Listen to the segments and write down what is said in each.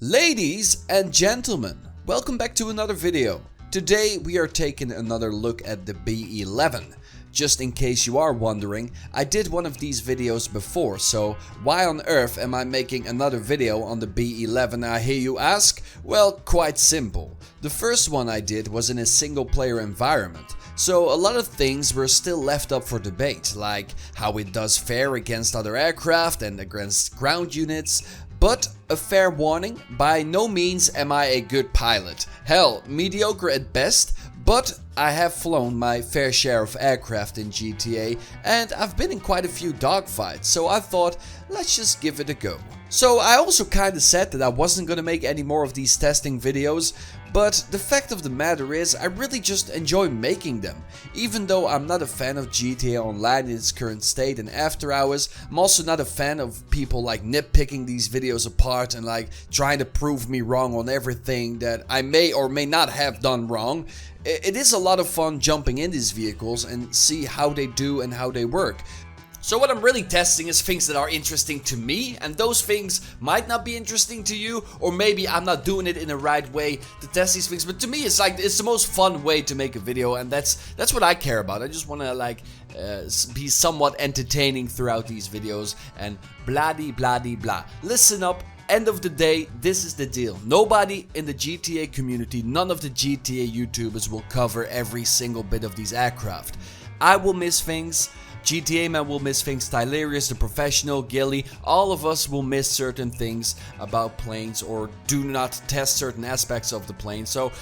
Ladies and gentlemen, welcome back to another video. Today we are taking another look at the B-11. Just in case you are wondering, I did one of these videos before, so why on earth am I making another video on the B-11, I hear you ask? Well, quite simple. The first one I did was in a single player environment, so a lot of things were still left up for debate, like how it does fare against other aircraft and against ground units. But a fair warning, by no means am I a good pilot. Hell, mediocre at best, but I have flown my fair share of aircraft in GTA and I've been in quite a few dogfights, so I thought, let's just give it a go. So I also kinda said that I wasn't gonna make any more of these testing videos, but the fact of the matter is I really just enjoy making them. Even though I'm not a fan of GTA Online in its current state and after hours, I'm also not a fan of people like nitpicking these videos apart and like trying to prove me wrong on everything that I may or may not have done wrong. It is a lot of fun jumping in these vehicles and see how they do and how they work. So what I'm really testing is things that are interesting to me, and those things might not be interesting to you, or maybe I'm not doing it in the right way to test these things, but to me it's the most fun way to make a video, and that's what I care about. I just want to be somewhat entertaining throughout these videos and blah. Listen up. End of the day, this is the deal. Nobody in the GTA community, none of the GTA YouTubers will cover every single bit of these aircraft. I will miss things. GTA Man will miss things, Tylerius, the professional, Gilly, all of us will miss certain things about planes or do not test certain aspects of the plane. So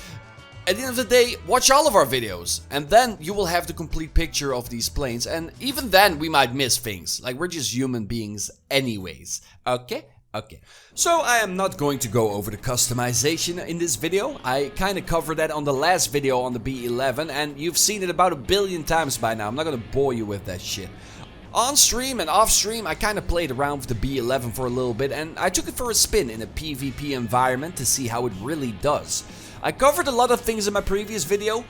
at the end of the day, watch all of our videos and then you will have the complete picture of these planes, and even then we might miss things. Like, we're just human beings anyways, okay? Okay, so I am not going to go over the customization in this video. I kinda covered that on the last video on the B-11 and you've seen it about 1 billion times by now. I'm not gonna bore you with that shit. On stream and off stream, I kinda played around with the B-11 for a little bit and I took it for a spin in a PvP environment to see how it really does. I covered a lot of things in my previous video,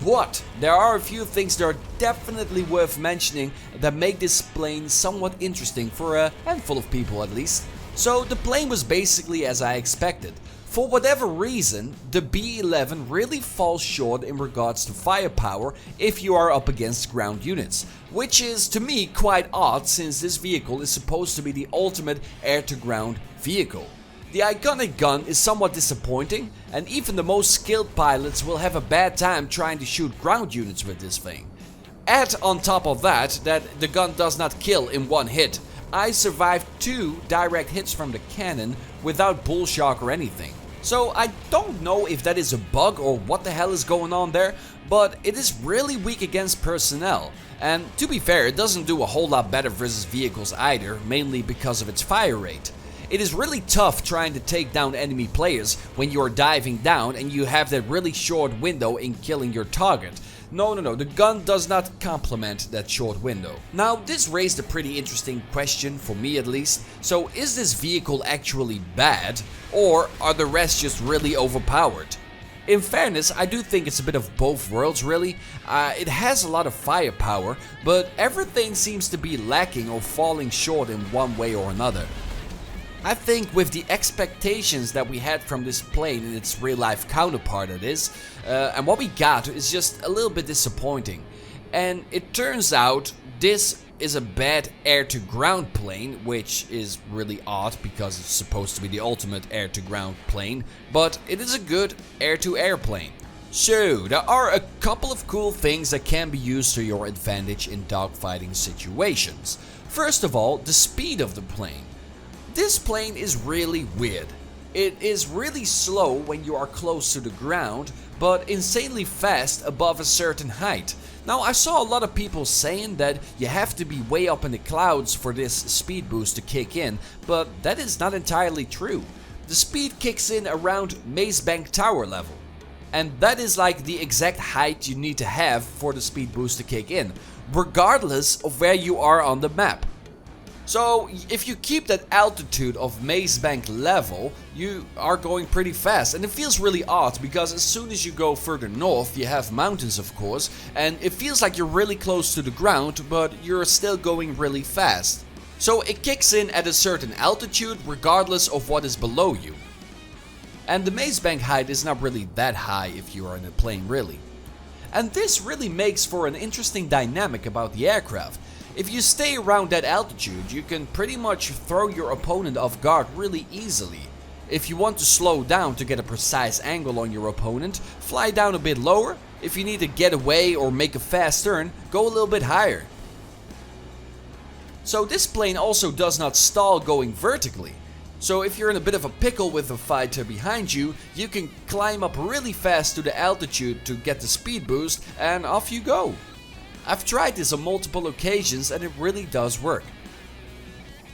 but there are a few things that are definitely worth mentioning that make this plane somewhat interesting for a handful of people at least. So the plane was basically as I expected. For whatever reason, the B-11 really falls short in regards to firepower if you are up against ground units, which is to me quite odd since this vehicle is supposed to be the ultimate air-to-ground vehicle. The iconic gun is somewhat disappointing, and even the most skilled pilots will have a bad time trying to shoot ground units with this thing. Add on top of that the gun does not kill in one hit. I survived 2 direct hits from the cannon without bullshock or anything. So I don't know if that is a bug or what the hell is going on there, but it is really weak against personnel. And to be fair, it doesn't do a whole lot better versus vehicles either, mainly because of its fire rate. It is really tough trying to take down enemy players when you are diving down and you have that really short window in killing your target. No, the gun does not complement that short window. Now, this raised a pretty interesting question, for me at least. So, is this vehicle actually bad, or are the rest just really overpowered? In fairness, I do think it's a bit of both worlds really. It has a lot of firepower, but everything seems to be lacking or falling short in one way or another. I think with the expectations that we had from this plane and its real life counterpart it is, and what we got is just a little bit disappointing. And it turns out this is a bad air-to-ground plane, which is really odd because it's supposed to be the ultimate air-to-ground plane, but it is a good air-to-air plane. So, there are a couple of cool things that can be used to your advantage in dogfighting situations. First of all, the speed of the plane. This plane is really weird. It is really slow when you are close to the ground, but insanely fast above a certain height. Now, I saw a lot of people saying that you have to be way up in the clouds for this speed boost to kick in, but that is not entirely true. The speed kicks in around Maze Bank Tower level, and that is like the exact height you need to have for the speed boost to kick in, regardless of where you are on the map. So if you keep that altitude of Maze Bank level, you are going pretty fast, and it feels really odd because as soon as you go further north you have mountains of course, and it feels like you're really close to the ground but you're still going really fast. So it kicks in at a certain altitude regardless of what is below you. And the maze bank height is not really that high if you are in a plane really. And this really makes for an interesting dynamic about the aircraft. If you stay around that altitude, you can pretty much throw your opponent off guard really easily. If you want to slow down to get a precise angle on your opponent, fly down a bit lower. If you need to get away or make a fast turn, go a little bit higher. So this plane also does not stall going vertically. So if you're in a bit of a pickle with a fighter behind you, you can climb up really fast to the altitude to get the speed boost and off you go. I've tried this on multiple occasions and it really does work.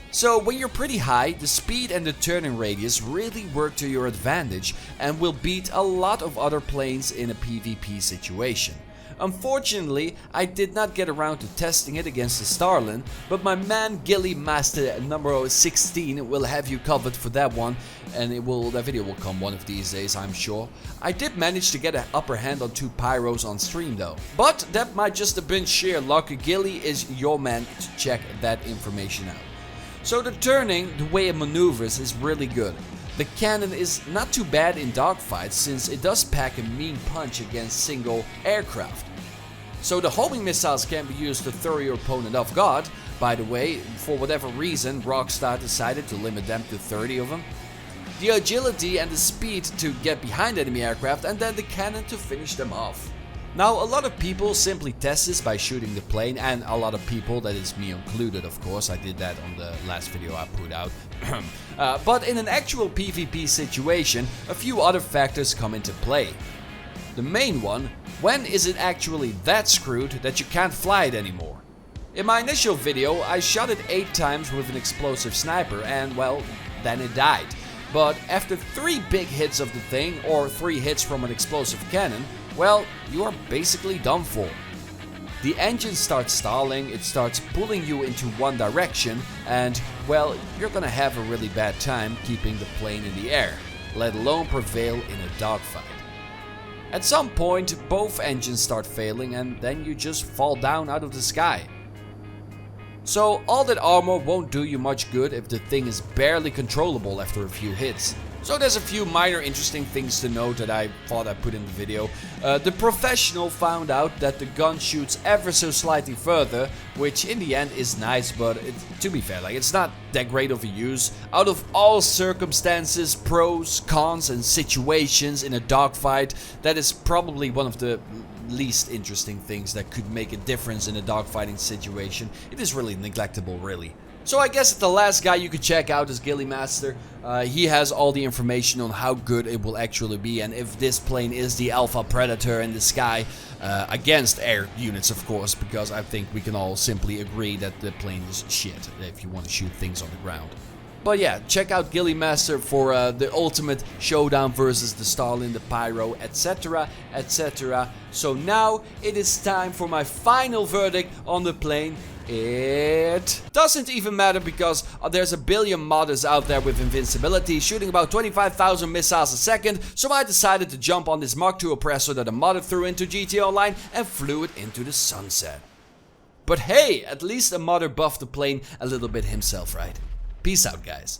So when you're pretty high, the speed and the turning radius really work to your advantage and will beat a lot of other planes in a PvP situation. Unfortunately, I did not get around to testing it against the Starlin, but my man Gilly Master number 16 will have you covered for that one, and that video will come one of these days, I'm sure. I did manage to get an upper hand on 2 pyros on stream though, but that might just have been sheer luck. Gilly is your man to check that information out. So the turning, the way it maneuvers is really good. The cannon is not too bad in dogfights since it does pack a mean punch against single aircraft. So the homing missiles can be used to throw your opponent off guard. By the way, for whatever reason, Rockstar decided to limit them to 30 of them. The agility and the speed to get behind enemy aircraft, and then the cannon to finish them off. Now, a lot of people simply test this by shooting the plane, and a lot of people, that is me included of course, I did that on the last video I put out. But in an actual PvP situation, a few other factors come into play. The main one, when is it actually that screwed that you can't fly it anymore? In my initial video, I shot it 8 times with an explosive sniper and well, then it died. But after 3 big hits of the thing, or 3 hits from an explosive cannon, well, you are basically done for. The engine starts stalling, it starts pulling you into one direction, and well, you're gonna have a really bad time keeping the plane in the air, let alone prevail in a dogfight. At some point, both engines start failing and then you just fall down out of the sky. So all that armor won't do you much good if the thing is barely controllable after a few hits. So there's a few minor interesting things to note that I thought I'd put in the video. The professional found out that the gun shoots ever so slightly further, which in the end is nice, but to be fair, it's not that great of a use. Out of all circumstances, pros, cons and situations in a dogfight, that is probably one of the least interesting things that could make a difference in a dogfighting situation. It is really neglectable, really. So I guess the last guy you could check out is Gilly Master. He has all the information on how good it will actually be and if this plane is the alpha predator in the sky against air units, of course, because I think we can all simply agree that the plane is shit if you want to shoot things on the ground. But yeah, check out Gilly Master for the ultimate showdown versus the Starlin, the Pyro, etc, etc. So now it is time for my final verdict on the plane. It doesn't even matter because there's a billion modders out there with invincibility shooting about 25,000 missiles a second, so I decided to jump on this Mark II oppressor that a modder threw into GTA Online and flew it into the sunset. But hey, at least a modder buffed the plane a little bit himself, right? Peace out, guys.